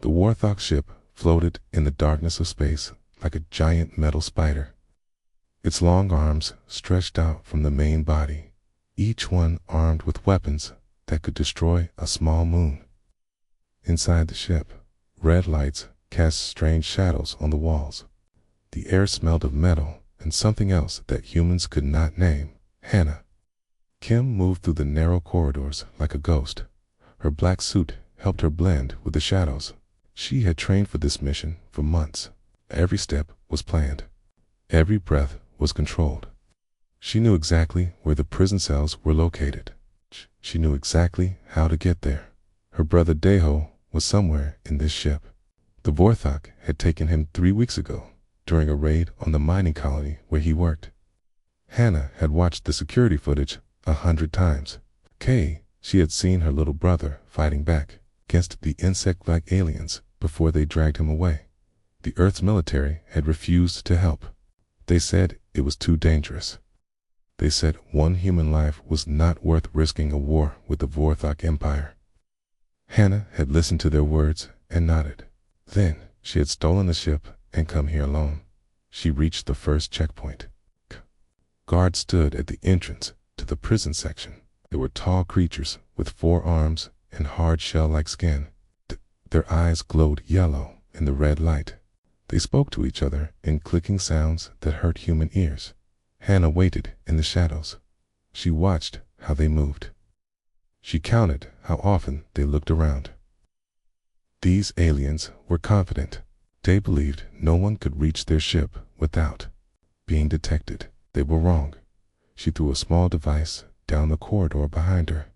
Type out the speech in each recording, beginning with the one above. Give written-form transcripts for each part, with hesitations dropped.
The Warthog ship floated in the darkness of space like a giant metal spider. Its long arms stretched out from the main body, each one armed with weapons that could destroy a small moon. Inside the ship, red lights cast strange shadows on the walls. The air smelled of metal and something else that humans could not name. Hannah. Kim moved through the narrow corridors like a ghost. Her black suit helped her blend with the shadows. She had trained for this mission for months. Every step was planned. Every breath was controlled. She knew exactly where the prison cells were located. She knew exactly how to get there. Her brother Deho was somewhere in this ship. The Vorthok had taken him 3 weeks ago during a raid on the mining colony where he worked. Hannah had watched the security footage 100 times. She had seen her little brother fighting back against the insect-like aliens before they dragged him away. The Earth's military had refused to help. They said it was too dangerous. They said one human life was not worth risking a war with the Vorthok Empire. Hannah had listened to their words and nodded. Then she had stolen the ship and come here alone. She reached the first checkpoint. Guards stood at the entrance to the prison section. They were tall creatures with 4 arms and hard shell-like skin. Their eyes glowed yellow in the red light. They spoke to each other in clicking sounds that hurt human ears. Hannah waited in the shadows. She watched how they moved. She counted how often they looked around. These aliens were confident. They believed no one could reach their ship without being detected. They were wrong. She threw a small device down the corridor behind her.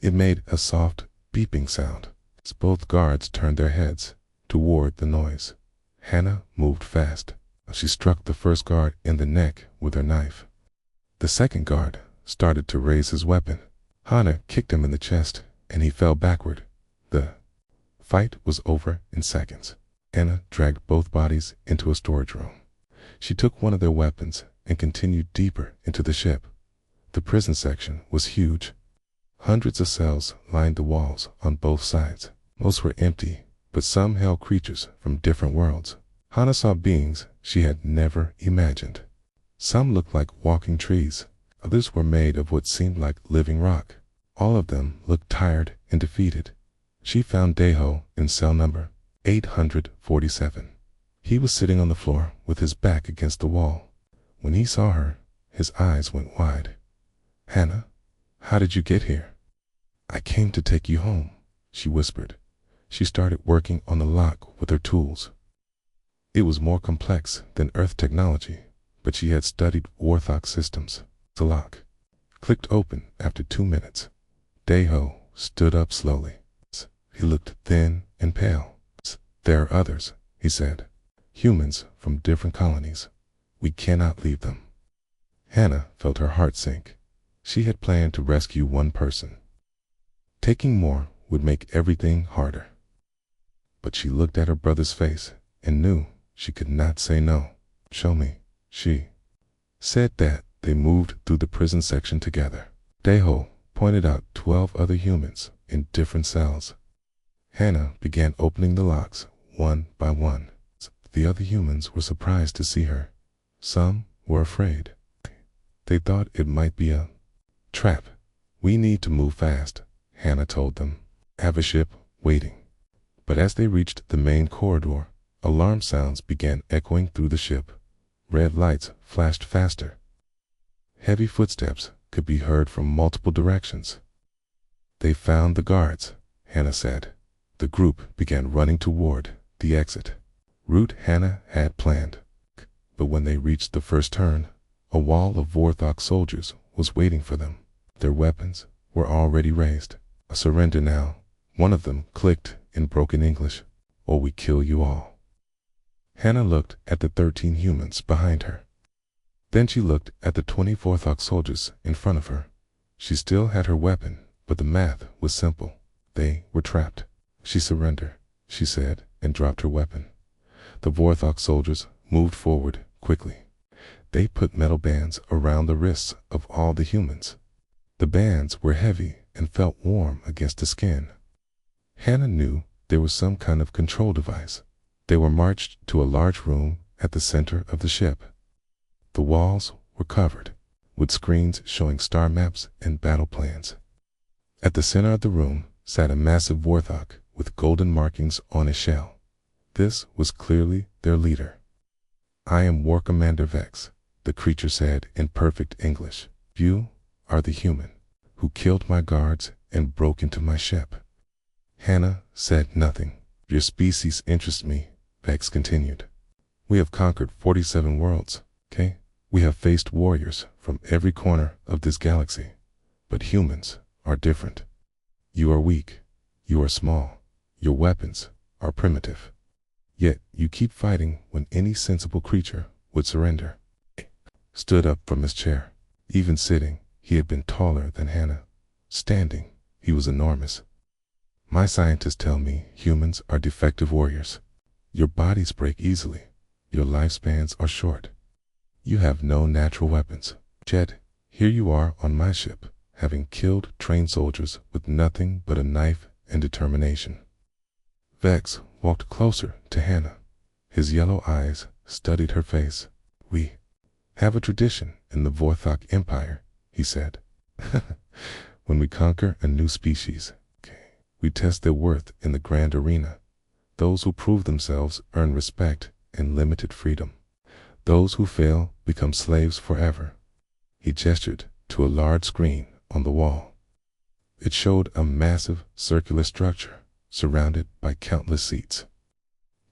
It made a soft beeping sound as both guards turned their heads toward the noise. Hannah moved fast. She struck the first guard in the neck with her knife. The second guard started to raise his weapon. Hannah kicked him in the chest and he fell backward. The fight was over in seconds. Hannah dragged both bodies into a storage room. She took one of their weapons and continued deeper into the ship. The prison section was huge. Hundreds of cells lined the walls on both sides. Most were empty, but some held creatures from different worlds. Hannah saw beings she had never imagined. Some looked like walking trees. Others were made of what seemed like living rock. All of them looked tired and defeated. She found Deho in cell number 847. He was sitting on the floor with his back against the wall. When he saw her, his eyes went wide. "Hannah, how did you get here?" "I came to take you home," she whispered. She started working on the lock with her tools. It was more complex than Earth technology, but she had studied Warthog systems. The lock clicked open after 2 minutes. Deho stood up slowly. He looked thin and pale. "There are others," he said. "Humans from different colonies. We cannot leave them." Hannah felt her heart sink. She had planned to rescue one person. Taking more would make everything harder. But she looked at her brother's face and knew she could not say no. "Show me," she said. That they moved through the prison section together. Deho pointed out 12 other humans in different cells. Hannah began opening the locks one by one. The other humans were surprised to see her. Some were afraid. They thought it might be a trap. "We need to move fast," Hannah told them. "Have a ship waiting." But as they reached the main corridor, alarm sounds began echoing through the ship. Red lights flashed faster. Heavy footsteps could be heard from multiple directions. "They found the guards," Hannah said. The group began running toward the exit route Hannah had planned. But when they reached the first turn, a wall of Vorthok soldiers was waiting for them. Their weapons were already raised. "A surrender now," one of them clicked in broken English, "or we kill you all." Hannah looked at the 13 humans behind her. Then she looked at the 20 Vorthok soldiers in front of her. She still had her weapon, but the math was simple. They were trapped. "She surrendered," she said, and dropped her weapon. The Vorthok soldiers moved forward quickly. They put metal bands around the wrists of all the humans. The bands were heavy and felt warm against the skin. Hannah knew there was some kind of control device. They were marched to a large room at the center of the ship. The walls were covered with screens showing star maps and battle plans. At the center of the room sat a massive warthog with golden markings on his shell. This was clearly their leader. "I am War Commander Vex," the creature said in perfect English. "You are the human who killed my guards and broke into my ship." Hannah said nothing. "Your species interests me," Vex continued. "We have conquered 47 worlds, okay? We have faced warriors from every corner of this galaxy. But humans are different. You are weak. You are small. Your weapons are primitive. Yet you keep fighting when any sensible creature would surrender." He stood up from his chair. Even sitting, he had been taller than Hannah. Standing, he was enormous. "My scientists tell me humans are defective warriors. Your bodies break easily. Your lifespans are short. You have no natural weapons. Yet, here you are on my ship, having killed trained soldiers with nothing but a knife and determination." Vex walked closer to Hannah. His yellow eyes studied her face. "We have a tradition in the Vorthok Empire," he said. "When we conquer a new species, we test their worth in the grand arena. Those who prove themselves earn respect and limited freedom. Those who fail become slaves forever." He gestured to a large screen on the wall. It showed a massive circular structure surrounded by countless seats.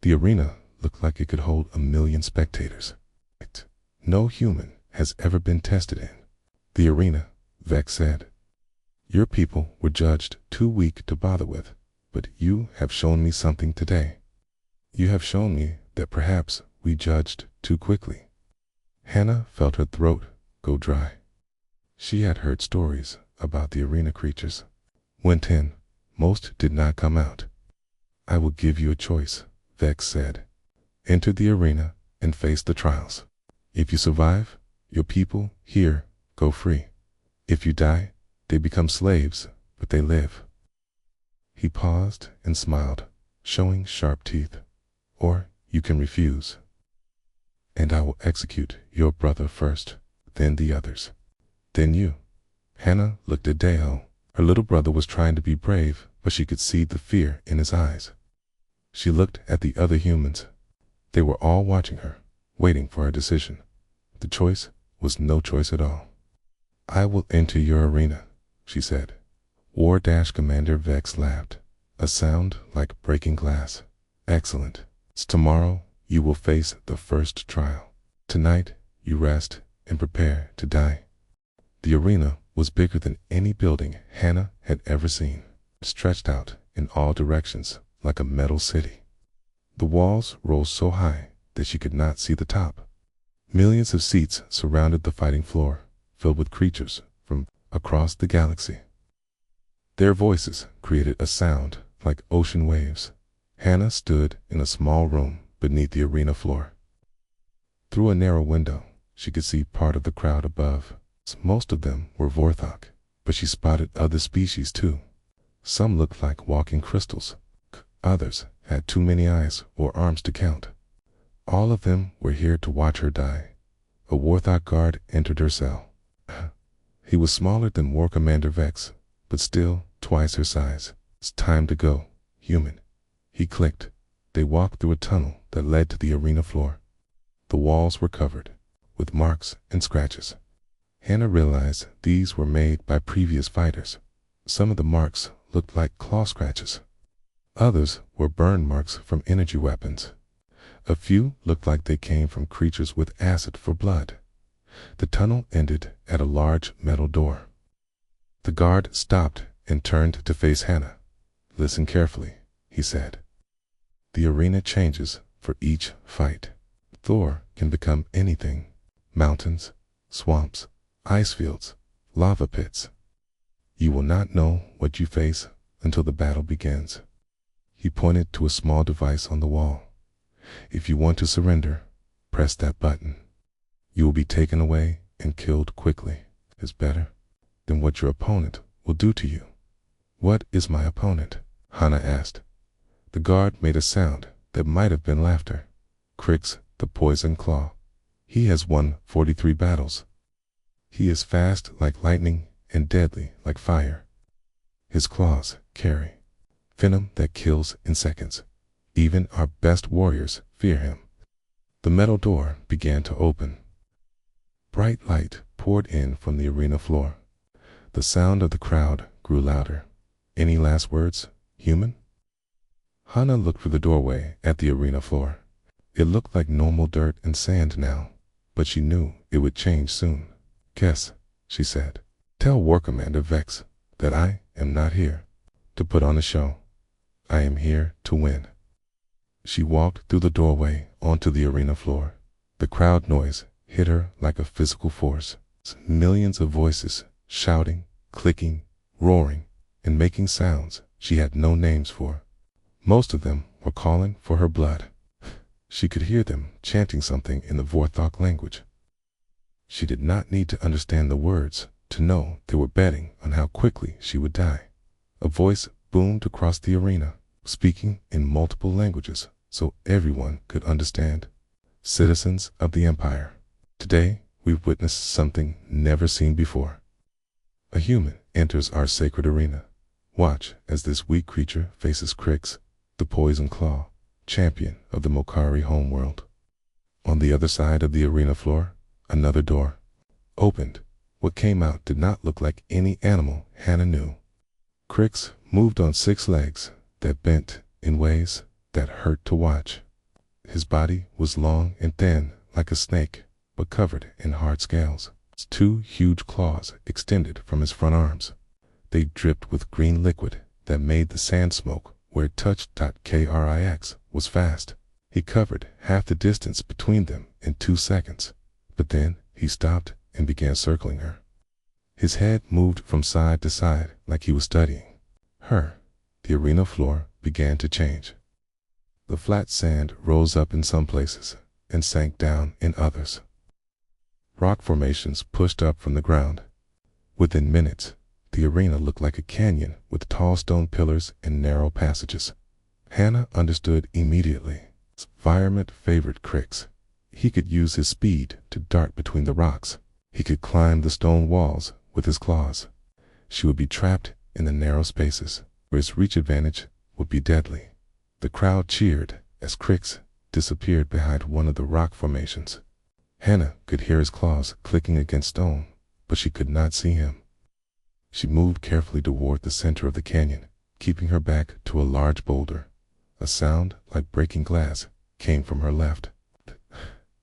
The arena looked like it could hold 1,000,000 spectators. "No human has ever been tested in the arena," Vex said. "Your people were judged too weak to bother with, but you have shown me something today. You have shown me that perhaps we judged too quickly." Hannah felt her throat go dry. She had heard stories about the arena creatures. Went in, most did not come out. "I will give you a choice," Vex said. "Enter the arena and face the trials. If you survive, your people here go free. If you die, they become slaves, but they live." He paused and smiled, showing sharp teeth. "Or you can refuse. And I will execute your brother first, then the others. Then you." Hannah looked at Deo. Her little brother was trying to be brave, but she could see the fear in his eyes. She looked at the other humans. They were all watching her, waiting for her decision. The choice was no choice at all. "I will enter your arena," she said. War-Commander Vex laughed, a sound like breaking glass. "Excellent. Tomorrow you will face the first trial. Tonight you rest and prepare to die." The arena was bigger than any building Hannah had ever seen, stretched out in all directions like a metal city. The walls rose so high that she could not see the top. Millions of seats surrounded the fighting floor, filled with creatures from across the galaxy. Their voices created a sound like ocean waves. Hannah stood in a small room beneath the arena floor. Through a narrow window, she could see part of the crowd above. Most of them were Vorthok, but she spotted other species too. Some looked like walking crystals. Others had too many eyes or arms to count. All of them were here to watch her die. A Vorthok guard entered her cell. He was smaller than War Commander Vex, but still twice her size. "It's time to go, human," he clicked. They walked through a tunnel that led to the arena floor. The walls were covered with marks and scratches. Hannah realized these were made by previous fighters. Some of the marks looked like claw scratches. Others were burn marks from energy weapons. A few looked like they came from creatures with acid for blood. The tunnel ended at a large metal door. The guard stopped and turned to face Hannah. "Listen carefully," he said. "The arena changes for each fight. Thor can become anything: mountains, swamps, ice fields, lava pits. You will not know what you face until the battle begins." He pointed to a small device on the wall. "If you want to surrender, press that button. You will be taken away and killed quickly. It's better than what your opponent will do to you." "What is my opponent?" Hannah asked. The guard made a sound that might have been laughter. Crix, the poison claw. He has won 43 battles. He is fast like lightning and deadly like fire. His claws carry venom that kills in seconds. Even our best warriors fear him. The metal door began to open. Bright light poured in from the arena floor. The sound of the crowd grew louder. Any last words, human? Hannah looked through the doorway at the arena floor. It looked like normal dirt and sand now, but she knew it would change soon. Guess, she said. Tell War Commander Vex that I am not here to put on a show. I am here to win. She walked through the doorway onto the arena floor. The crowd noise hit her like a physical force. Millions of voices shouting, clicking, roaring, and making sounds she had no names for. Most of them were calling for her blood. She could hear them chanting something in the Vorthok language. She did not need to understand the words to know they were betting on how quickly she would die. A voice boomed across the arena, speaking in multiple languages so everyone could understand. Citizens of the Empire, today we've witnessed something never seen before. A human enters our sacred arena. Watch as this weak creature faces Crix, the poison claw, champion of the Mokari homeworld. On the other side of the arena floor, another door opened. What came out did not look like any animal Hannah knew. Crix moved on 6 legs that bent in ways that hurt to watch. His body was long and thin like a snake, but covered in hard scales. 2 huge claws extended from his front arms. They dripped with green liquid that made the sand smoke where it touched. Krix was fast. He covered half the distance between them in 2 seconds, but then he stopped and began circling her. His head moved from side to side like he was studying her. The arena floor began to change. The flat sand rose up in some places and sank down in others. Rock formations pushed up from the ground. Within minutes, the arena looked like a canyon with tall stone pillars and narrow passages. Hannah understood immediately. His environment favored Crix. He could use his speed to dart between the rocks. He could climb the stone walls with his claws. She would be trapped in the narrow spaces where his reach advantage would be deadly. The crowd cheered as Crix disappeared behind one of the rock formations. Hannah could hear his claws clicking against stone, but she could not see him. She moved carefully toward the center of the canyon, keeping her back to a large boulder. A sound like breaking glass came from her left.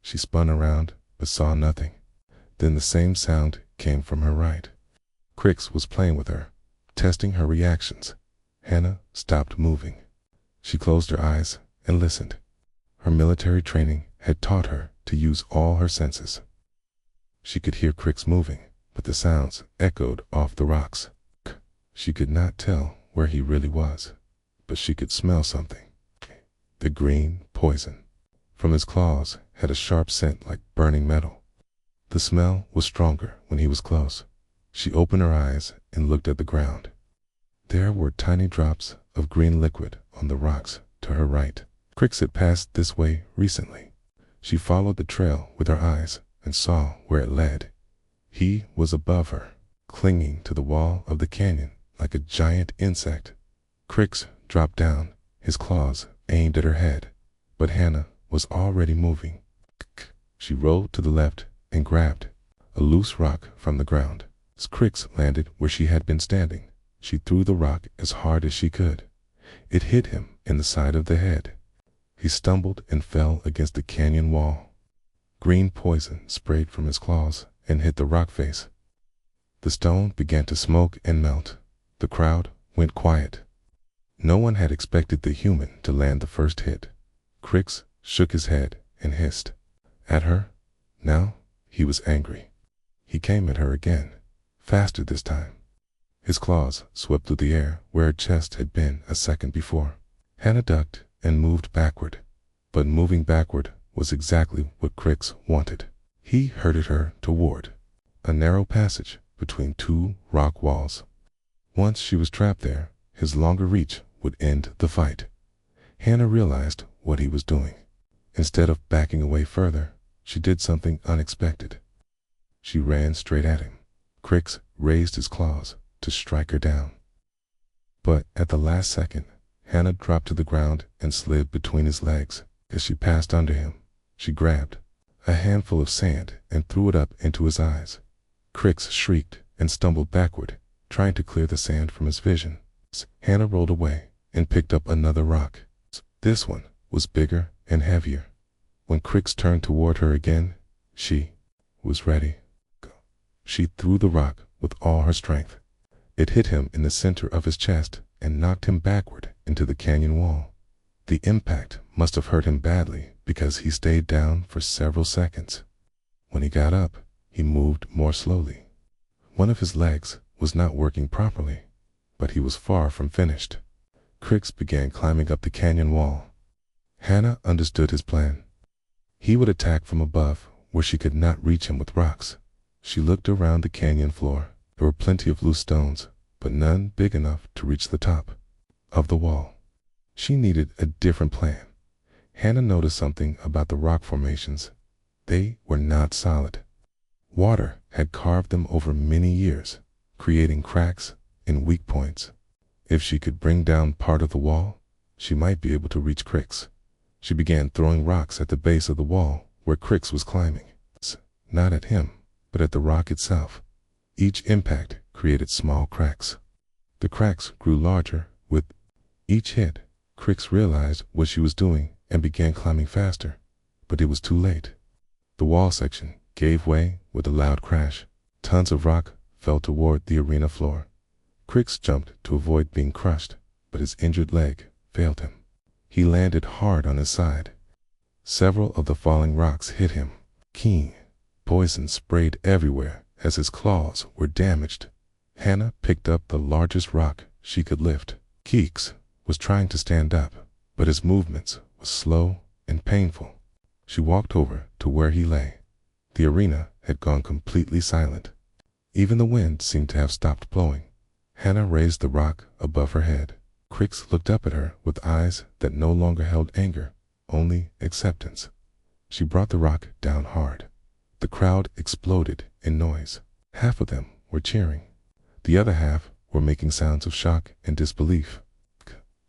She spun around, but saw nothing. Then the same sound came from her right. Crix was playing with her, testing her reactions. Hannah stopped moving. She closed her eyes and listened. Her military training had taught her to use all her senses. She could hear Crix moving, but the sounds echoed off the rocks. She could not tell where he really was, but she could smell something. The green poison from his claws had a sharp scent like burning metal. The smell was stronger when he was close. She opened her eyes and looked at the ground. There were tiny drops of green liquid on the rocks to her right. Crix had passed this way recently. She followed the trail with her eyes and saw where it led. He was above her, clinging to the wall of the canyon like a giant insect. Crix dropped down, his claws aimed at her head, but Hannah was already moving. She rolled to the left and grabbed a loose rock from the ground. As Crix landed where she had been standing, she threw the rock as hard as she could. It hit him in the side of the head. He stumbled and fell against the canyon wall. Green poison sprayed from his claws and hit the rock face. The stone began to smoke and melt. The crowd went quiet. No one had expected the human to land the first hit. Crix shook his head and hissed at her. Now he was angry. He came at her again, faster this time. His claws swept through the air where her chest had been a second before. Hannah ducked and moved backward, but moving backward was exactly what Crix wanted. He herded her toward a narrow passage between 2 rock walls. Once she was trapped there, his longer reach would end the fight. Hannah realized what he was doing. Instead of backing away further, she did something unexpected. She ran straight at him. Crix raised his claws to strike her down. But at the last second, Hannah dropped to the ground and slid between his legs. As she passed under him, she grabbed a handful of sand and threw it up into his eyes. Crix shrieked and stumbled backward, trying to clear the sand from his vision. Hannah rolled away and picked up another rock. This one was bigger and heavier. When Crix turned toward her again, she was ready. She threw the rock with all her strength. It hit him in the center of his chest and knocked him backward into the canyon wall. The impact must have hurt him badly because he stayed down for several seconds. When he got up, he moved more slowly. One of his legs was not working properly, but he was far from finished. Crix began climbing up the canyon wall. Hannah understood his plan. He would attack from above, where she could not reach him with rocks. She looked around the canyon floor. There were plenty of loose stones, but none big enough to reach the top of the wall. She needed a different plan. Hannah noticed something about the rock formations. They were not solid. Water had carved them over many years, creating cracks and weak points. If she could bring down part of the wall, she might be able to reach Crix. She began throwing rocks at the base of the wall where Crix was climbing. Not at him, but at the rock itself. Each impact created small cracks. The cracks grew larger with each hit. Crix realized what she was doing and began climbing faster, but it was too late. The wall section gave way with a loud crash. Tons of rock fell toward the arena floor. Crix jumped to avoid being crushed, but his injured leg failed him. He landed hard on his side. Several of the falling rocks hit him. Keen poison sprayed everywhere as his claws were damaged. Hannah picked up the largest rock she could lift. Keeks was trying to stand up, but his movements were slow and painful. She walked over to where he lay. The arena had gone completely silent. Even the wind seemed to have stopped blowing. Hannah raised the rock above her head. Crix looked up at her with eyes that no longer held anger, only acceptance. She brought the rock down hard. The crowd exploded in noise. Half of them were cheering. The other half were making sounds of shock and disbelief.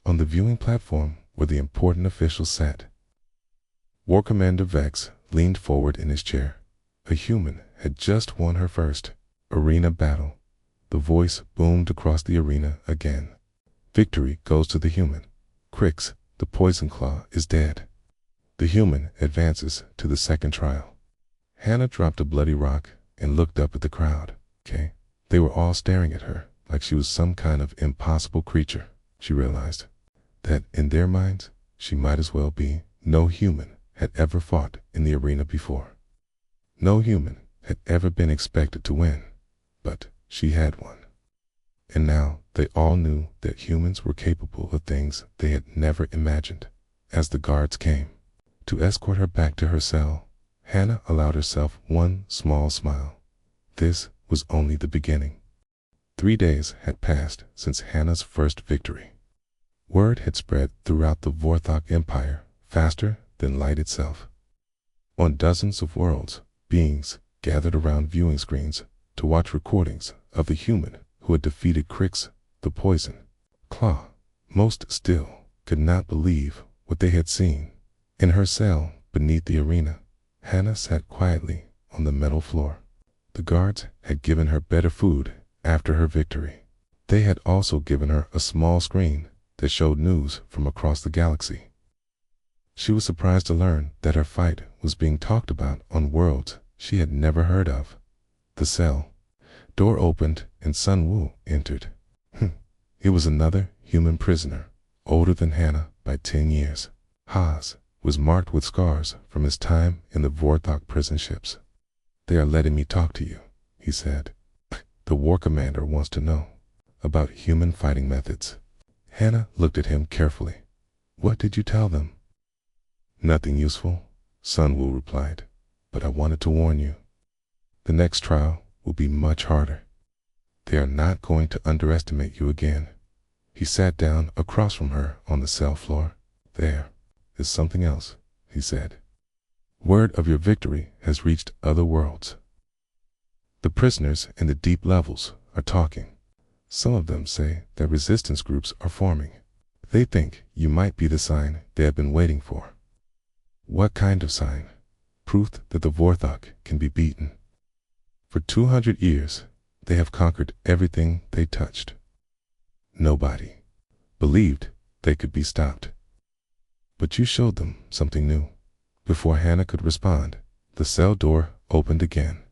On the viewing platform where the important officials sat, War Commander Vex leaned forward in his chair. A human had just won her first arena battle. The voice boomed across the arena again. Victory goes to the human. Crix, the Poison Claw, is dead. The human advances to the second trial. Hannah dropped a bloody rock and looked up at the crowd. They were all staring at her like she was some kind of impossible creature. She realized that in their minds, she might as well be. No human had ever fought in the arena before. No human had ever been expected to win, but she had won. And now they all knew that humans were capable of things they had never imagined. As the guards came to escort her back to her cell, Hannah allowed herself one small smile. This was only the beginning. 3 days had passed since Hannah's first victory. Word had spread throughout the Vorthok Empire faster than light itself. On dozens of worlds, beings gathered around viewing screens to watch recordings of the human who had defeated Crix, the Poison Claw. Most still could not believe what they had seen. In her cell beneath the arena, Hannah sat quietly on the metal floor. The guards had given her better food after her victory. They had also given her a small screen that showed news from across the galaxy. She was surprised to learn that her fight was being talked about on worlds she had never heard of. The cell door opened and Sun Wu entered. It was another human prisoner, older than Hannah by 10 years. Haas was marked with scars from his time in the Vorthok prison ships. "They are letting me talk to you," he said. "The war commander wants to know about human fighting methods." Hannah looked at him carefully. "What did you tell them?" "Nothing useful," Sun Wu replied, "but I wanted to warn you. The next trial will be much harder. They are not going to underestimate you again." He sat down across from her on the cell floor. There is something else, he said. Word of your victory has reached other worlds. The prisoners in the deep levels are talking. Some of them say that resistance groups are forming. They think you might be the sign they have been waiting for. What kind of sign? Proof that the Vorthok can be beaten. For 200 years, they have conquered everything they touched. Nobody believed they could be stopped. But you showed them something new. Before Hannah could respond, the cell door opened again.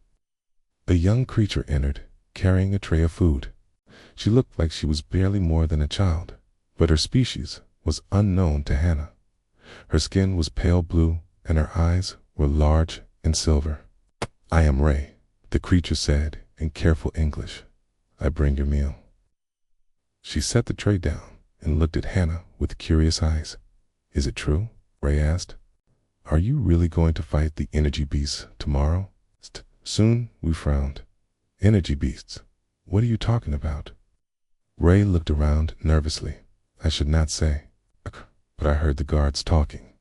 A young creature entered, carrying a tray of food. She looked like she was barely more than a child, but her species was unknown to Hannah. Her skin was pale blue, and her eyes were large and silver. "I am Ray," the creature said in careful English. "I bring your meal." She set the tray down and looked at Hannah with curious eyes. "Is it true?" Ray asked. "Are you really going to fight the energy beasts tomorrow?" Soon we frowned. "Energy beasts? What are you talking about?" Ray looked around nervously. "I should not say, but I heard the guards talking.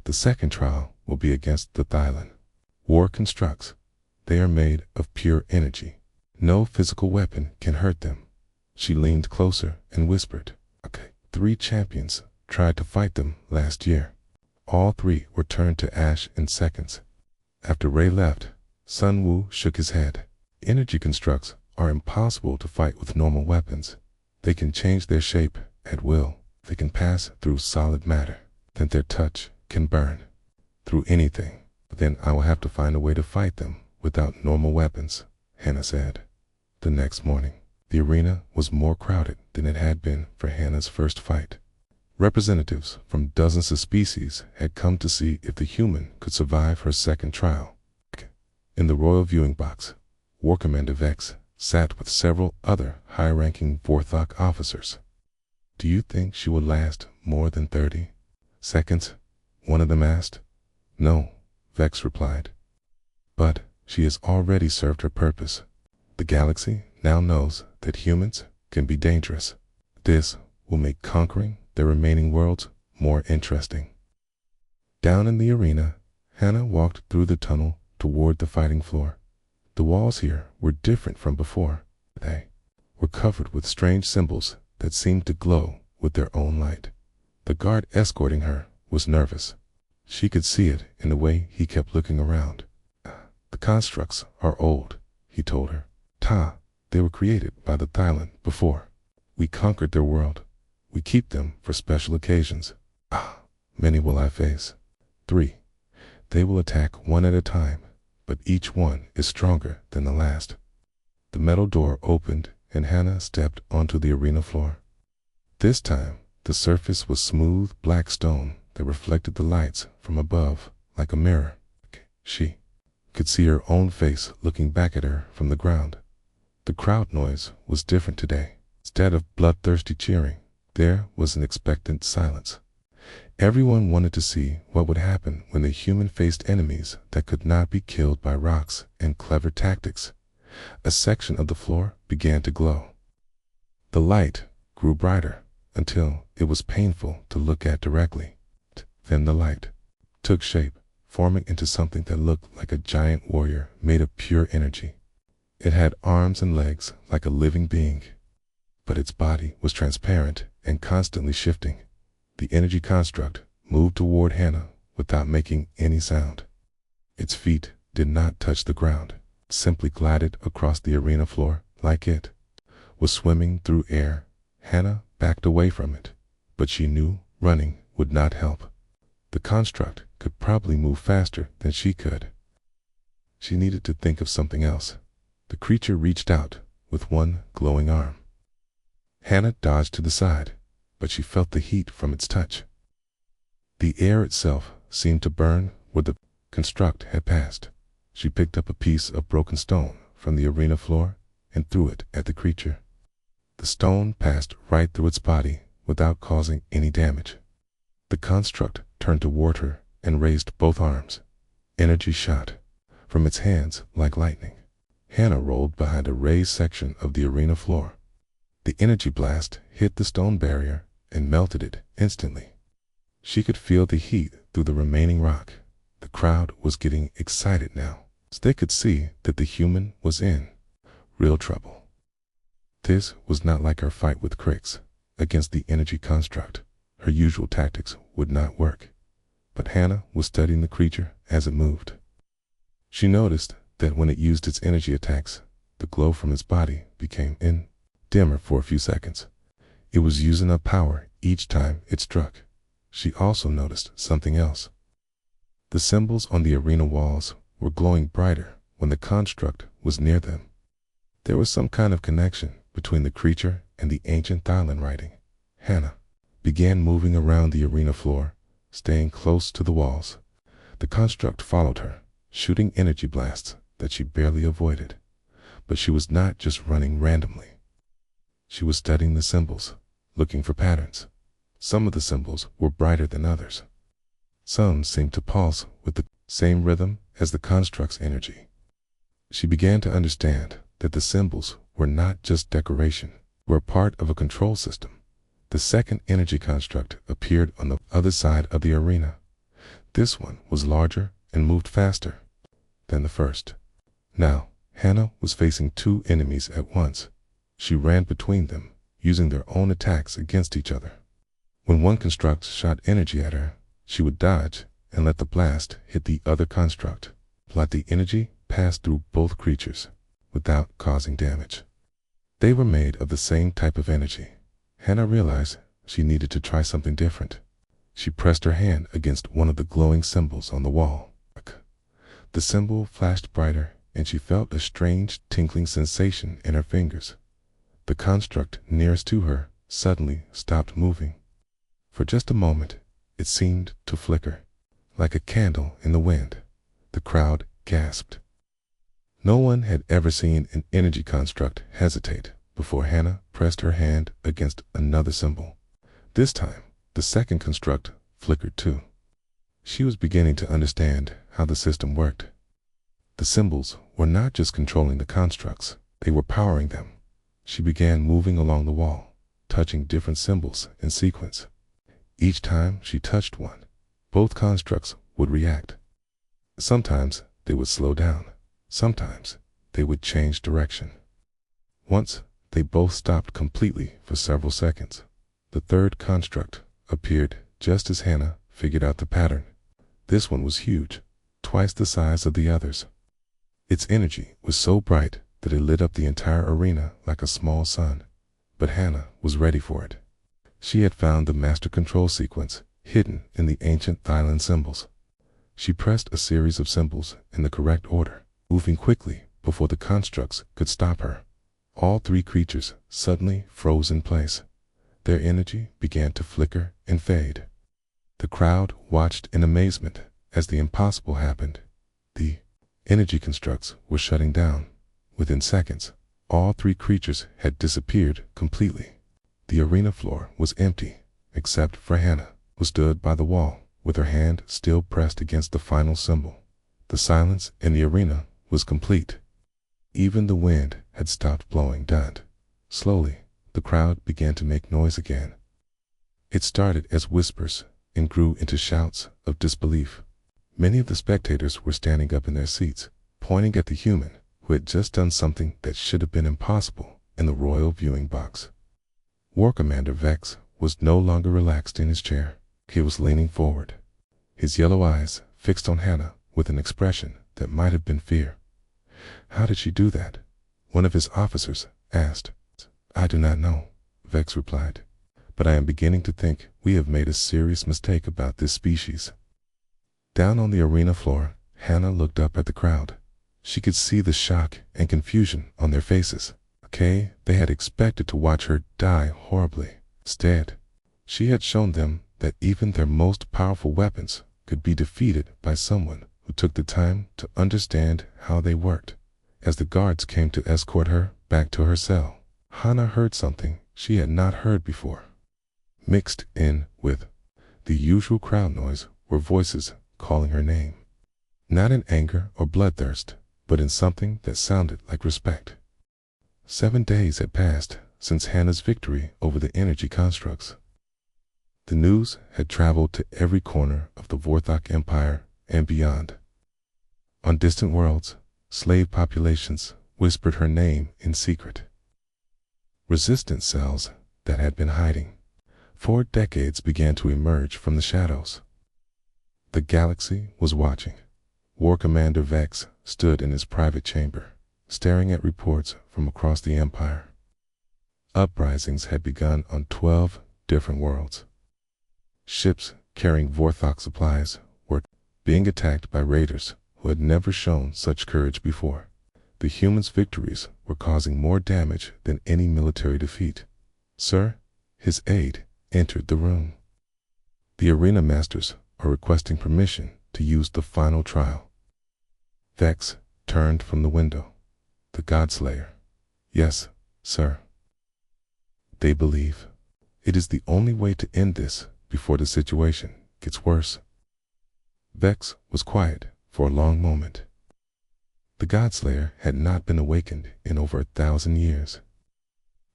The second trial will be against the Thylon. War constructs. They are made of pure energy. No physical weapon can hurt them." She leaned closer and whispered, "Okay, 3 champions tried to fight them last year. All 3 were turned to ash in seconds." After Ray left, Sun Wu shook his head. "Energy constructs are impossible to fight with normal weapons. They can change their shape at will. They can pass through solid matter. Then their touch can burn through anything. Then I will have to find a way to fight them without normal weapons," Hannah said. The next morning, the arena was more crowded than it had been for Hannah's first fight. Representatives from dozens of species had come to see if the human could survive her second trial. In the royal viewing box, War Commander Vex sat with several other high-ranking Vorthok officers. "Do you think she will last more than 30 seconds?" one of them asked. "No," Vex replied. "But she has already served her purpose. The galaxy now knows that humans can be dangerous. This will make conquering the remaining worlds more interesting." Down in the arena, Hannah walked through the tunnel toward the fighting floor. The walls here were different from before. They were covered with strange symbols that seemed to glow with their own light. The guard escorting her was nervous. She could see it in the way he kept looking around. "The constructs are old," he told her. They were created by the Thylon before. We conquered their world. We keep them for special occasions. Many will I face. 3. They will attack one at a time, but each one is stronger than the last." The metal door opened and Hannah stepped onto the arena floor. This time, the surface was smooth black stone that reflected the lights from above like a mirror. She could see her own face looking back at her from the ground. The crowd noise was different today. Instead of bloodthirsty cheering, there was an expectant silence. Everyone wanted to see what would happen when the human faced enemies that could not be killed by rocks and clever tactics. A section of the floor began to glow. The light grew brighter until it was painful to look at directly. Then the light took shape, forming into something that looked like a giant warrior made of pure energy. It had arms and legs like a living being, but its body was transparent and constantly shifting. The energy construct moved toward Hannah without making any sound. Its feet did not touch the ground. It simply glided across the arena floor like it was swimming through air. Hannah backed away from it, but she knew running would not help. The construct could probably move faster than she could. She needed to think of something else. The creature reached out with one glowing arm. Hannah dodged to the side, but she felt the heat from its touch. The air itself seemed to burn where the construct had passed. She picked up a piece of broken stone from the arena floor and threw it at the creature. The stone passed right through its body without causing any damage. The construct turned toward her and raised both arms. Energy shot from its hands like lightning. Hannah rolled behind a raised section of the arena floor. The energy blast hit the stone barrier and melted it instantly. She could feel the heat through the remaining rock. The crowd was getting excited now. They could see that the human was in real trouble. This was not like her fight with Crix against the energy construct. Her usual tactics would not work. But Hannah was studying the creature as it moved. She noticed that when it used its energy attacks, the glow from its body became dimmer for a few seconds. It was using up power each time it struck. She also noticed something else. The symbols on the arena walls were glowing brighter when the construct was near them. There was some kind of connection between the creature and the ancient Thailand writing. Hannah began moving around the arena floor, staying close to the walls. The construct followed her, shooting energy blasts that she barely avoided. But she was not just running randomly. She was studying the symbols, looking for patterns. Some of the symbols were brighter than others. Some seemed to pulse with the same rhythm as the construct's energy. She began to understand that the symbols were not just decoration, were part of a control system. The second energy construct appeared on the other side of the arena. This one was larger and moved faster than the first. Now, Hannah was facing two enemies at once. She ran between them, using their own attacks against each other. When one construct shot energy at her, she would dodge and let the blast hit the other construct. Let the energy pass through both creatures without causing damage. They were made of the same type of energy. Hannah realized she needed to try something different. She pressed her hand against one of the glowing symbols on the wall. The symbol flashed brighter, and she felt a strange tinkling sensation in her fingers. The construct nearest to her suddenly stopped moving. For just a moment, it seemed to flicker, like a candle in the wind. The crowd gasped. No one had ever seen an energy construct hesitate before Hannah pressed her hand against another symbol. This time, the second construct flickered too. She was beginning to understand how the system worked. The symbols were not just controlling the constructs, they were powering them. She began moving along the wall, touching different symbols in sequence. Each time she touched one, both constructs would react. Sometimes they would slow down. Sometimes they would change direction. Once, they both stopped completely for several seconds. The third construct appeared just as Hannah figured out the pattern. This one was huge, twice the size of the others. Its energy was so bright that it lit up the entire arena like a small sun. But Hannah was ready for it. She had found the master control sequence hidden in the ancient Thailand symbols. She pressed a series of symbols in the correct order, moving quickly before the constructs could stop her. All three creatures suddenly froze in place. Their energy began to flicker and fade. The crowd watched in amazement as the impossible happened. The energy constructs were shutting down. Within seconds, all three creatures had disappeared completely. The arena floor was empty, except for Hannah, who stood by the wall with her hand still pressed against the final symbol. The silence in the arena was complete. Even the wind had stopped blowing. Slowly, the crowd began to make noise again. It started as whispers and grew into shouts of disbelief. Many of the spectators were standing up in their seats, pointing at the human who had just done something that should have been impossible in the royal viewing box. War Commander Vex was no longer relaxed in his chair. He was leaning forward, his yellow eyes fixed on Hannah with an expression that might have been fear. "How did she do that?" one of his officers asked. "I do not know," Vex replied, "but I am beginning to think we have made a serious mistake about this species." Down on the arena floor, Hannah looked up at the crowd. She could see the shock and confusion on their faces. They had expected to watch her die horribly. Instead, she had shown them that even their most powerful weapons could be defeated by someone who took the time to understand how they worked. As the guards came to escort her back to her cell, Hannah heard something she had not heard before. Mixed in with the usual crowd noise were voices calling her name. Not in anger or bloodthirst, but in something that sounded like respect. 7 days had passed since Hannah's victory over the energy constructs. The news had traveled to every corner of the Vorthok Empire and beyond. On distant worlds, slave populations whispered her name in secret. Resistance cells that had been hiding for decades began to emerge from the shadows. The galaxy was watching. War Commander Vex stood in his private chamber, staring at reports from across the Empire. Uprisings had begun on 12 different worlds. Ships carrying Vorthok supplies were being attacked by raiders who had never shown such courage before. The humans' victories were causing more damage than any military defeat. "Sir," his aide entered the room. "The arena masters are requesting permission to use the final trial." Vex turned from the window. "The Godslayer." "Yes, sir." "They believe it is the only way to end this before the situation gets worse." Vex was quiet for a long moment. The Godslayer had not been awakened in over 1,000 years.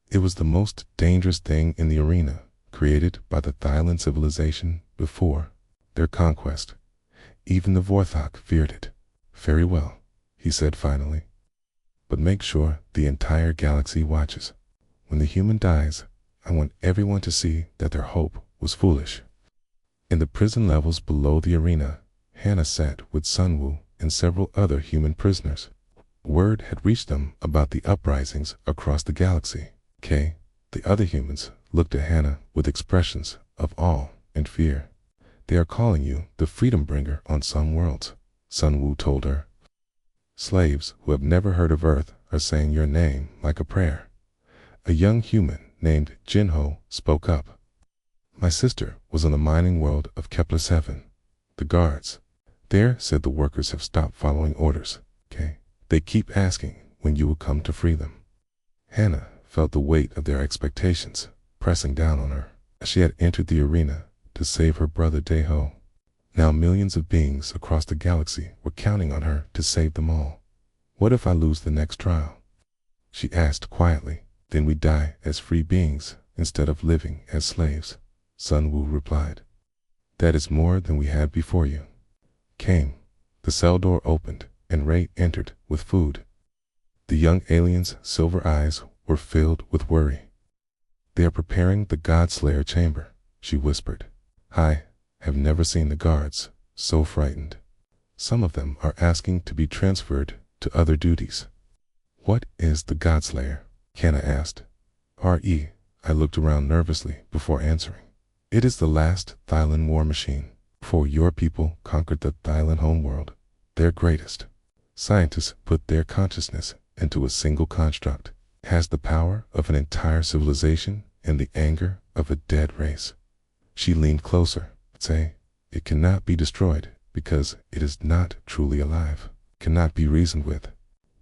It was the most dangerous thing in the arena, created by the Thylon civilization before their conquest. Even the Vorthok feared it. "Very well," he said finally. "But make sure the entire galaxy watches. When the human dies, I want everyone to see that their hope was foolish." In the prison levels below the arena, Hannah sat with Sunwoo and several other human prisoners. Word had reached them about the uprisings across the galaxy. The other humans looked at Hannah with expressions of awe and fear. "They are calling you the Freedom Bringer on some worlds," Sunwoo told her. "Slaves who have never heard of Earth are saying your name like a prayer." A young human named Jinho spoke up. "My sister was on the mining world of Kepler 7. The guards there said the workers have stopped following orders. They keep asking when you will come to free them." Hannah felt the weight of their expectations pressing down on her. She had entered the arena to save her brother Daeho. Now millions of beings across the galaxy were counting on her to save them all. "What if I lose the next trial?" she asked quietly. "Then we die as free beings instead of living as slaves," Sunwoo replied. "That is more than we had before you." The cell door opened and Ray entered with food. The young alien's silver eyes were filled with worry. "They are preparing the Godslayer chamber," she whispered. "I have never seen the guards so frightened. Some of them are asking to be transferred to other duties." "What is the Godslayer?" Hannah asked. I looked around nervously before answering. "It is the last Thylon war machine. Before your people conquered the Thylon homeworld, their greatest. Scientists put their consciousness into a single construct. It has the power of an entire civilization and the anger of a dead race." She leaned closer. "It cannot be destroyed because it is not truly alive. It cannot be reasoned with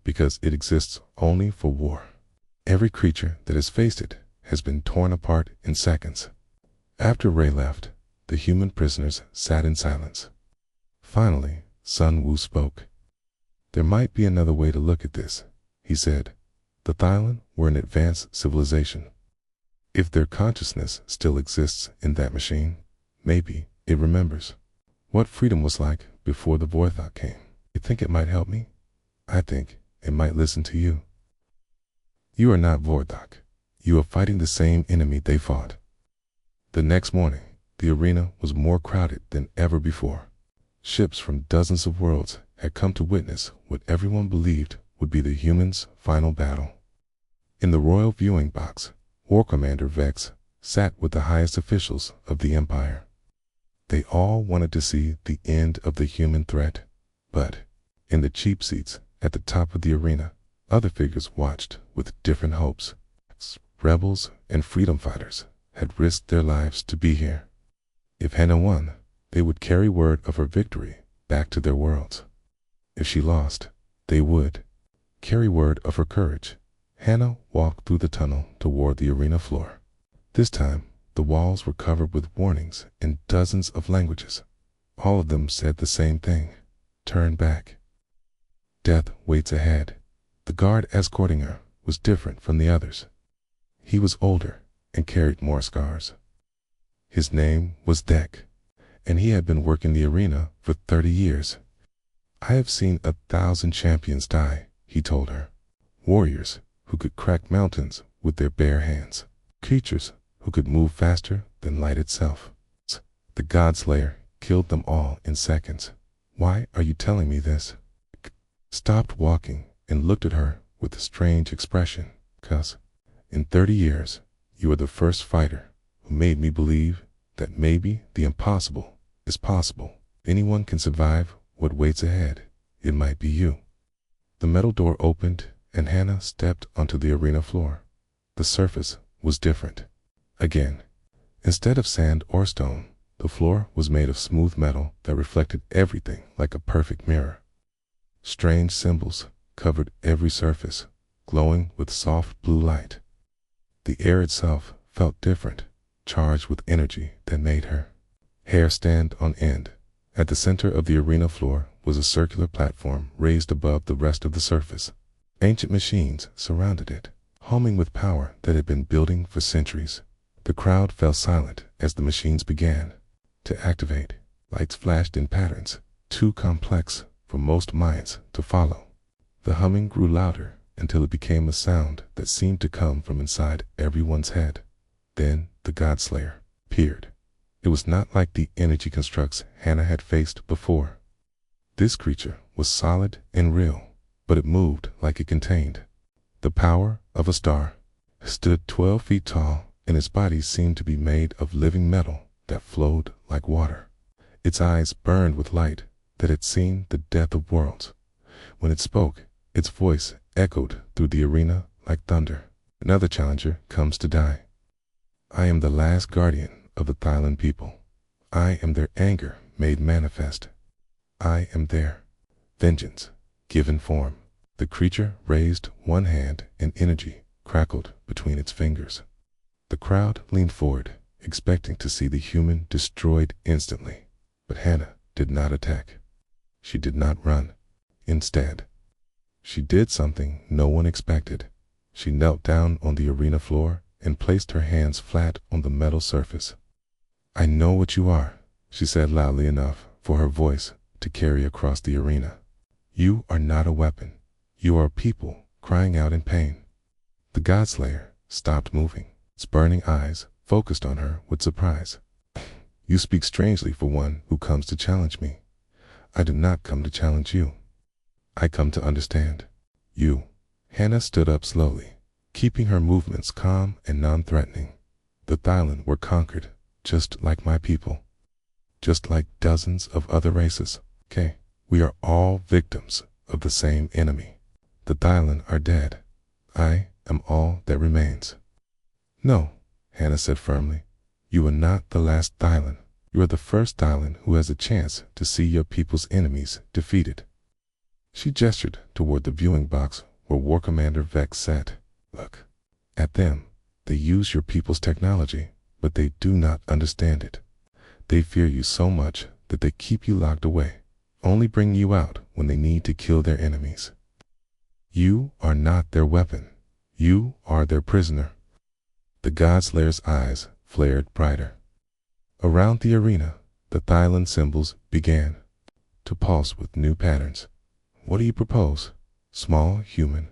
because it exists only for war. Every creature that has faced it has been torn apart in seconds." After Ray left, the human prisoners sat in silence. Finally, Sunwoo spoke. "There might be another way to look at this," he said. "The Thylon were an advanced civilization. If their consciousness still exists in that machine, maybe it remembers what freedom was like before the Vorthok came. You think it might help me? I think it might listen to you. You are not Vorthok. You are fighting the same enemy they fought." The next morning, the arena was more crowded than ever before. Ships from dozens of worlds had come to witness what everyone believed would be the humans' final battle. In the royal viewing box, War Commander Vex sat with the highest officials of the Empire. They all wanted to see the end of the human threat, but in the cheap seats at the top of the arena, other figures watched with different hopes. Rebels and freedom fighters had risked their lives to be here. If Hannah won, they would carry word of her victory back to their worlds. If she lost, they would carry word of her courage. Hannah walked through the tunnel toward the arena floor. This time, the walls were covered with warnings in dozens of languages. All of them said the same thing: turn back. Death waits ahead. The guard escorting her was different from the others. He was older and carried more scars. His name was Deck, and he had been working the arena for 30 years. I have seen 1,000 champions die, he told her. Warriors who could crack mountains with their bare hands. Creatures who could move faster than light itself. The Godslayer killed them all in seconds. Why are you telling me this? Stopped walking and looked at her with a strange expression. 'Cause in 30 years, you are the first fighter who made me believe that maybe the impossible is possible. Anyone can survive what waits ahead. It might be you. The metal door opened and Hannah stepped onto the arena floor. The surface was different. Again, instead of sand or stone, the floor was made of smooth metal that reflected everything like a perfect mirror. Strange symbols covered every surface, glowing with soft blue light. The air itself felt different, charged with energy that made her hair stand on end. At the center of the arena floor was a circular platform raised above the rest of the surface. Ancient machines surrounded it, humming with power that had been building for centuries. The crowd fell silent as the machines began to activate. Lights flashed in patterns, too complex for most minds to follow. The humming grew louder until it became a sound that seemed to come from inside everyone's head. Then the Godslayer appeared. It was not like the energy constructs Hannah had faced before. This creature was solid and real, but it moved like it contained the power of a star. It stood 12 feet tall, and its body seemed to be made of living metal that flowed like water. Its eyes burned with light that had seen the death of worlds. When it spoke, its voice echoed through the arena like thunder. Another challenger comes to die. I am the last guardian of the Thailand people. I am their anger made manifest. I am their vengeance given form. The creature raised one hand and energy crackled between its fingers. The crowd leaned forward, expecting to see the human destroyed instantly. But Hannah did not attack. She did not run. Instead, she did something no one expected. She knelt down on the arena floor and placed her hands flat on the metal surface. I know what you are, she said loudly enough for her voice to carry across the arena. You are not a weapon. You are people crying out in pain. The Godslayer stopped moving. Its burning eyes focused on her with surprise. You speak strangely for one who comes to challenge me. I do not come to challenge you. I come to understand you. Hannah stood up slowly, keeping her movements calm and non-threatening. The Thailand were conquered, just like my people. Just like dozens of other races. Okay, we are all victims of the same enemy. The Thailand are dead. I am all that remains. No, Hannah said firmly. You are not the last Thailand. You are the first Thailand who has a chance to see your people's enemies defeated. She gestured toward the viewing box where War Commander Vex sat. Look at them. They use your people's technology, but they do not understand it. They fear you so much that they keep you locked away, only bring you out when they need to kill their enemies. You are not their weapon. You are their prisoner. The Godslayer's eyes flared brighter. Around the arena, the Thailand symbols began to pulse with new patterns. What do you propose, small human?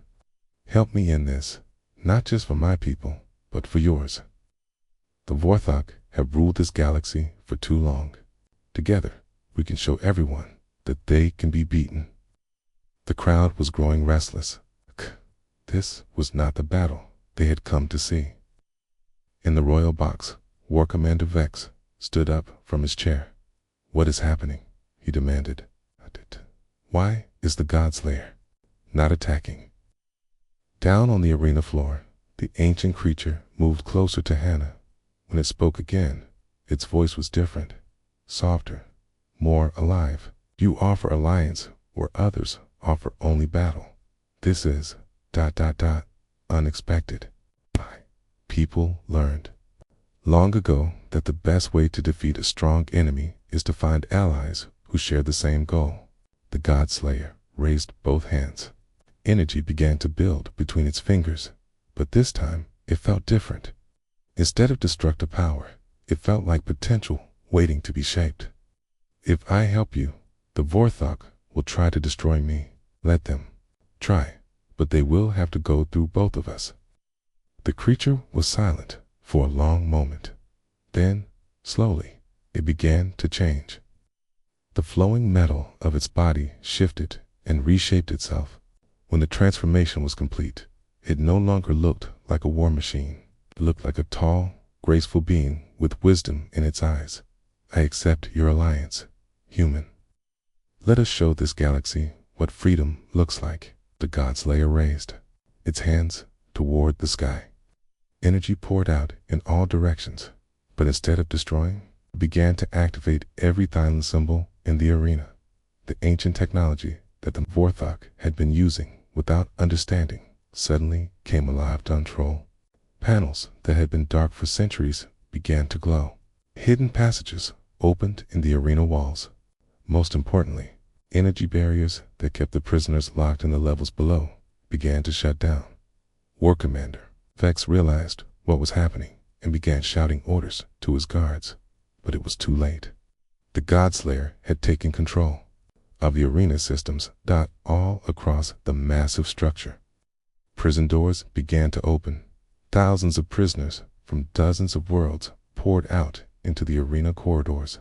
Help me in this, not just for my people, but for yours. The Vorthok have ruled this galaxy for too long. Together, we can show everyone that they can be beaten. The crowd was growing restless. This was not the battle they had come to see. In the royal box, War Commander Vex stood up from his chair. What is happening? He demanded. Why is the Godslayer not attacking? Down on the arena floor, the ancient creature moved closer to Hannah. When it spoke again, its voice was different, softer, more alive. You offer alliance where others offer only battle. This is ... unexpected. People learned long ago that the best way to defeat a strong enemy is to find allies who share the same goal. The Godslayer raised both hands. Energy began to build between its fingers, but this time it felt different. Instead of destructive power, It felt like potential waiting to be shaped. If I help you, the Vorthok will try to destroy me. Let them try, but they will have to go through both of us. The creature was silent for a long moment. Then, slowly, it began to change. The flowing metal of its body shifted and reshaped itself. When the transformation was complete, it no longer looked like a war machine. It looked like a tall, graceful being with wisdom in its eyes. I accept your alliance, human. Let us show this galaxy what freedom looks like. The Godslayer raised its hands toward the sky. Energy poured out in all directions, but instead of destroying, it began to activate every Thailand symbol in the arena. The ancient technology that the Vorthok had been using without understanding suddenly came alive to control. Panels that had been dark for centuries began to glow. Hidden passages opened in the arena walls. Most importantly, energy barriers that kept the prisoners locked in the levels below began to shut down. War Commander Vex realized what was happening and began shouting orders to his guards, but it was too late. The Godslayer had taken control of the arena systems all across the massive structure. Prison doors began to open. Thousands of prisoners from dozens of worlds poured out into the arena corridors.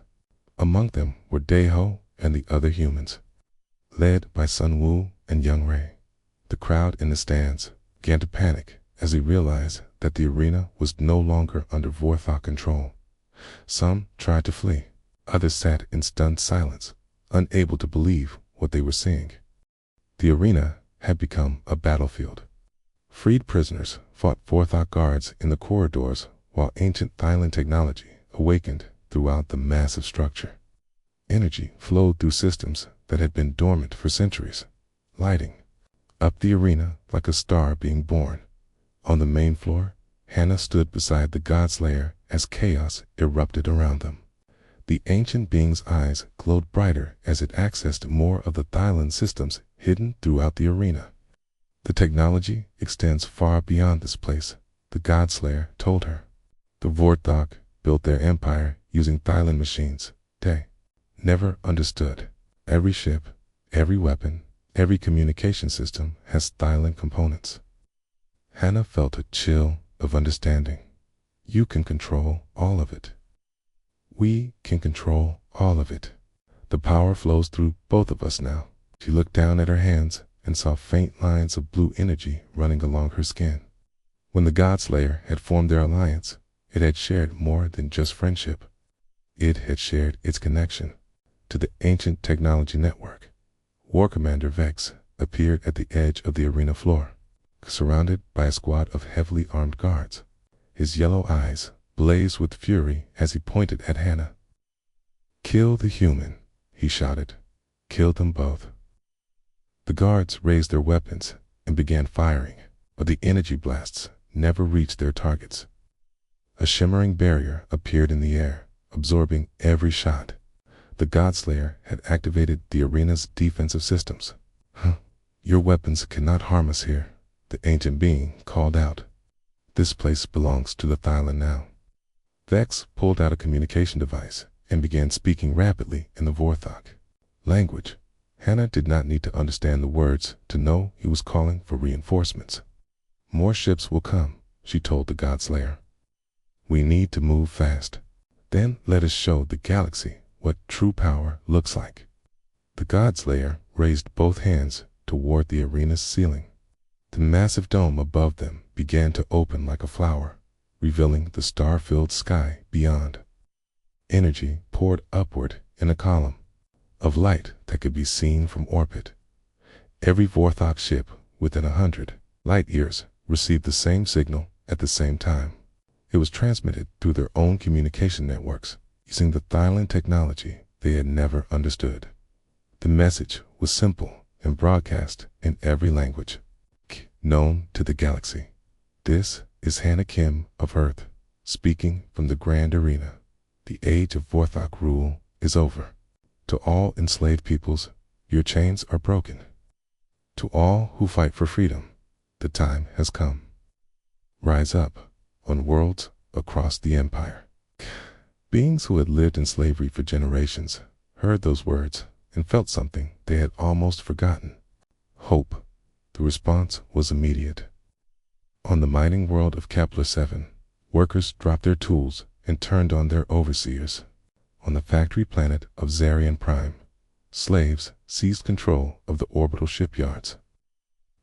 Among them were Daeho and the other humans, led by Sun Wu and Young Rei. The crowd in the stands began to panic as they realized that the arena was no longer under Vorthok control. Some tried to flee. Others sat in stunned silence, unable to believe what they were seeing. The arena had become a battlefield. Freed prisoners fought Vorthok guards in the corridors while ancient Thailand technology awakened throughout the massive structure. Energy flowed through systems that had been dormant for centuries, lighting up the arena like a star being born. On the main floor, Hannah stood beside the Godslayer as chaos erupted around them. The ancient being's eyes glowed brighter as it accessed more of the Thailand systems hidden throughout the arena. The technology extends far beyond this place, the Godslayer told her. The Vorthok built their empire using Thailand machines. They never understood. Every ship, every weapon, every communication system has Thailand components. Hannah felt a chill of understanding. You can control all of it. We can control all of it. The power flows through both of us now. She looked down at her hands and saw faint lines of blue energy running along her skin. When the Godslayer had formed their alliance, it had shared more than just friendship. It had shared its connection to the ancient technology network. War Commander Vex appeared at the edge of the arena floor, surrounded by a squad of heavily armed guards. His yellow eyes blazed with fury as he pointed at Hannah. "Kill the human," he shouted. "Kill them both." The guards raised their weapons and began firing, but the energy blasts never reached their targets. A shimmering barrier appeared in the air, absorbing every shot. The Godslayer had activated the arena's defensive systems. "Your weapons cannot harm us here," the ancient being called out. "This place belongs to the Thailand now." Vex pulled out a communication device and began speaking rapidly in the Vorthok language. Hannah did not need to understand the words to know he was calling for reinforcements. "More ships will come," she told the Godslayer. "We need to move fast. Then let us show the galaxy what true power looks like." The Godslayer raised both hands toward the arena's ceiling. The massive dome above them began to open like a flower, revealing the star-filled sky beyond. Energy poured upward in a column of light that could be seen from orbit. Every Vorthok ship within 100 light years received the same signal at the same time. It was transmitted through their own communication networks, using the Thailand technology they had never understood. The message was simple and broadcast in every language known to the galaxy. "This is Hannah Kim of Earth, speaking from the Grand Arena. The age of Vorthok rule is over. To all enslaved peoples, your chains are broken. To all who fight for freedom, the time has come. Rise up on worlds across the empire." Beings who had lived in slavery for generations heard those words and felt something they had almost forgotten: hope. The response was immediate. On the mining world of Kepler-7, workers dropped their tools and turned on their overseers. On the factory planet of Zarian Prime, slaves seized control of the orbital shipyards.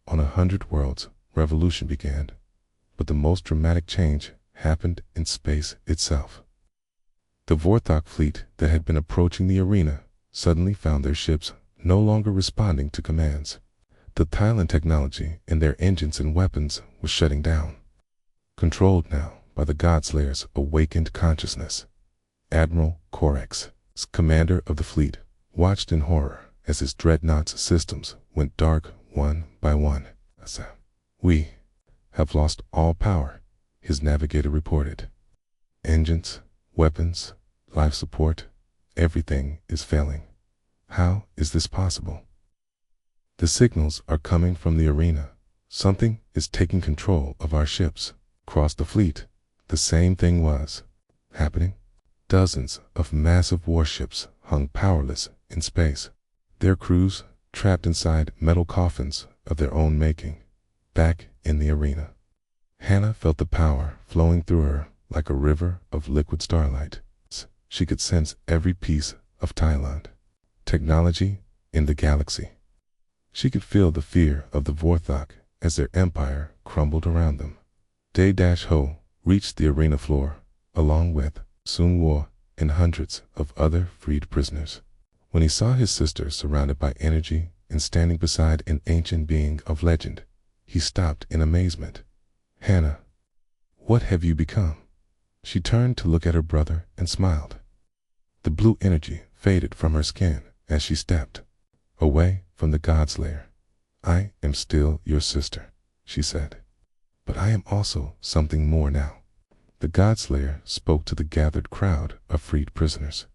On 100 worlds, revolution began, but the most dramatic change happened in space itself. The Vorthok fleet that had been approaching the arena suddenly found their ships no longer responding to commands. The Thailand technology in their engines and weapons was shutting down. Controlled now by the Godslayer's awakened consciousness, Admiral Orcs, commander of the fleet, watched in horror as his dreadnought's systems went dark one by one. "We have lost all power," his navigator reported. "Engines, weapons, life support, everything is failing. How is this possible? The signals are coming from the arena. Something is taking control of our ships." Across the fleet, the same thing was happening. Dozens of massive warships hung powerless in space, their crews trapped inside metal coffins of their own making. Back in the arena, Hannah felt the power flowing through her like a river of liquid starlight. She could sense every piece of Thailand technology in the galaxy. She could feel the fear of the Vorthok as their empire crumbled around them. Day-Ho reached the arena floor, along with Sun Wo and hundreds of other freed prisoners. When he saw his sister surrounded by energy and standing beside an ancient being of legend, he stopped in amazement. "Hannah, what have you become?" She turned to look at her brother and smiled. The blue energy faded from her skin as she stepped away from the Godslayer. "I am still your sister," she said, "but I am also something more now." The Godslayer spoke to the gathered crowd of freed prisoners.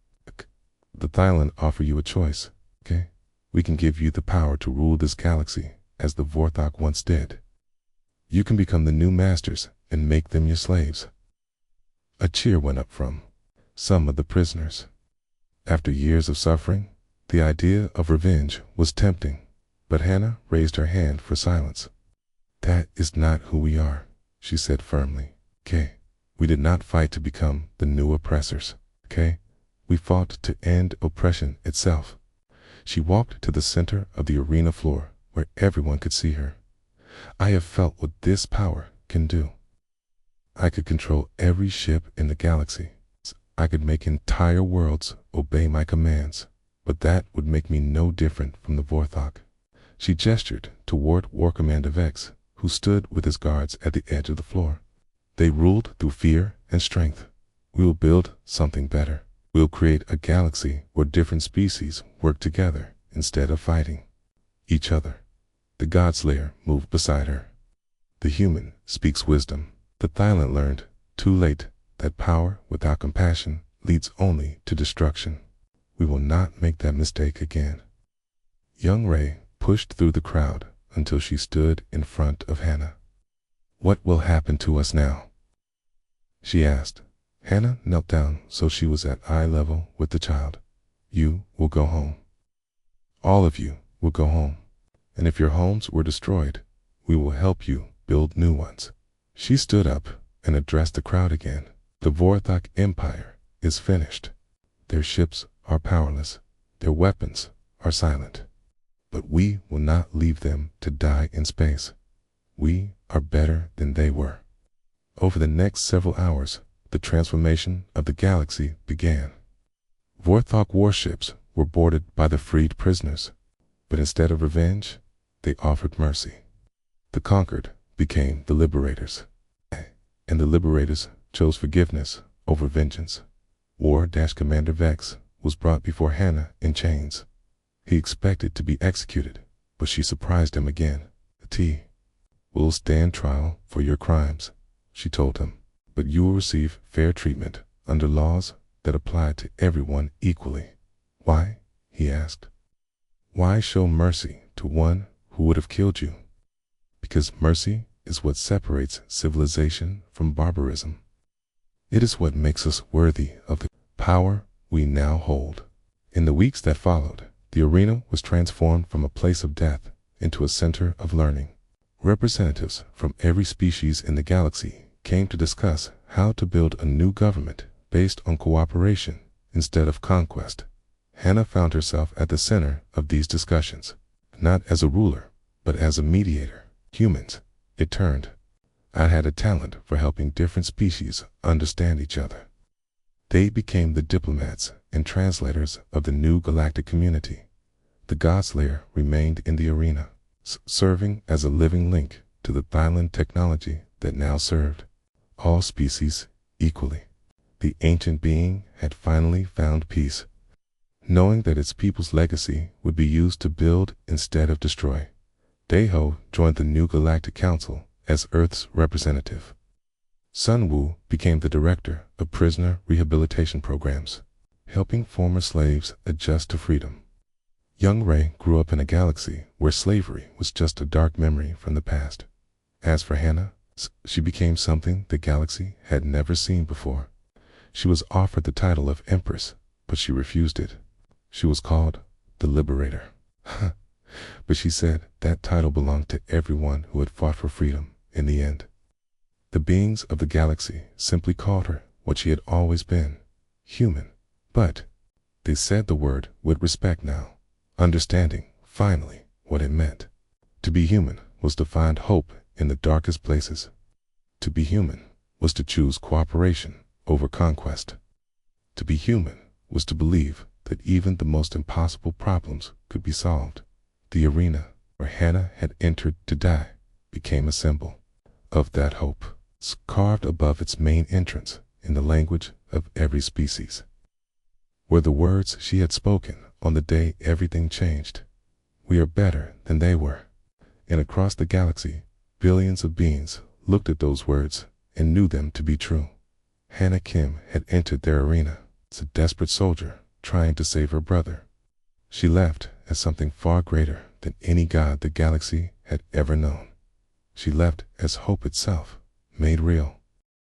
"The Thailand offer you a choice, okay? We can give you the power to rule this galaxy as the Vorthok once did. You can become the new masters and make them your slaves." A cheer went up from some of the prisoners. After years of suffering, the idea of revenge was tempting, but Hannah raised her hand for silence. "That is not who we are," she said firmly. "Okay? We did not fight to become the new oppressors. Okay? We fought to end oppression itself." She walked to the center of the arena floor where everyone could see her. "I have felt what this power can do. I could control every ship in the galaxy. I could make entire worlds obey my commands, but that would make me no different from the Vorthok." She gestured toward War Commander Vex, who stood with his guards at the edge of the floor. "They ruled through fear and strength. We will build something better. We will create a galaxy where different species work together instead of fighting each other." The Godslayer moved beside her. "The human speaks wisdom. The Thailand learned, too late, that power without compassion leads only to destruction. We will not make that mistake again." Young Ray pushed through the crowd until she stood in front of Hannah. "What will happen to us now?" she asked. Hannah knelt down so she was at eye level with the child. "You will go home. All of you will go home. And if your homes were destroyed, we will help you build new ones." She stood up and addressed the crowd again. "The Vorthok Empire is finished. Their ships are powerless. Their weapons are silent. But we will not leave them to die in space. We are better than they were." Over the next several hours, the transformation of the galaxy began. Vorthok warships were boarded by the freed prisoners, but instead of revenge, they offered mercy. The conquered became the liberators, and the liberators chose forgiveness over vengeance. War-Commander Vex was brought before Hannah in chains. He expected to be executed, but she surprised him again. "T will stand trial for your crimes," she told him, "but you will receive fair treatment under laws that apply to everyone equally." "Why?" he asked. "Why show mercy to one who would have killed you?" "Because mercy is what separates civilization from barbarism. It is what makes us worthy of the power we now hold. In the weeks that followed, the arena was transformed from a place of death into a center of learning. Representatives from every species in the galaxy came to discuss how to build a new government based on cooperation instead of conquest. Hannah found herself at the center of these discussions, not as a ruler, but as a mediator. Humans, it turned out, had a talent for helping different species understand each other. They became the diplomats and translators of the new galactic community. The Godslayer remained in the arena, serving as a living link to the Thailand technology that now served all species equally. The ancient being had finally found peace, knowing that its people's legacy would be used to build instead of destroy. Daeho joined the new Galactic Council as Earth's representative. Sunwoo became the director of prisoner rehabilitation programs, helping former slaves adjust to freedom. Young Ray grew up in a galaxy where slavery was just a dark memory from the past. As for Hannah, she became something the galaxy had never seen before. She was offered the title of Empress, but she refused it. She was called the Liberator. But she said that title belonged to everyone who had fought for freedom in the end. The beings of the galaxy simply called her what she had always been, human. But they said the word with respect now, understanding, finally, what it meant. To be human was to find hope in the darkest places. To be human was to choose cooperation over conquest. To be human was to believe that even the most impossible problems could be solved. The arena where Hannah had entered to die became a symbol of that hope, carved above its main entrance in the language of every species. Were the words she had spoken on the day everything changed. We are better than they were. And across the galaxy, billions of beings looked at those words and knew them to be true. Hannah Kim had entered their arena as a desperate soldier trying to save her brother. She left as something far greater than any god the galaxy had ever known. She left as hope itself, made real.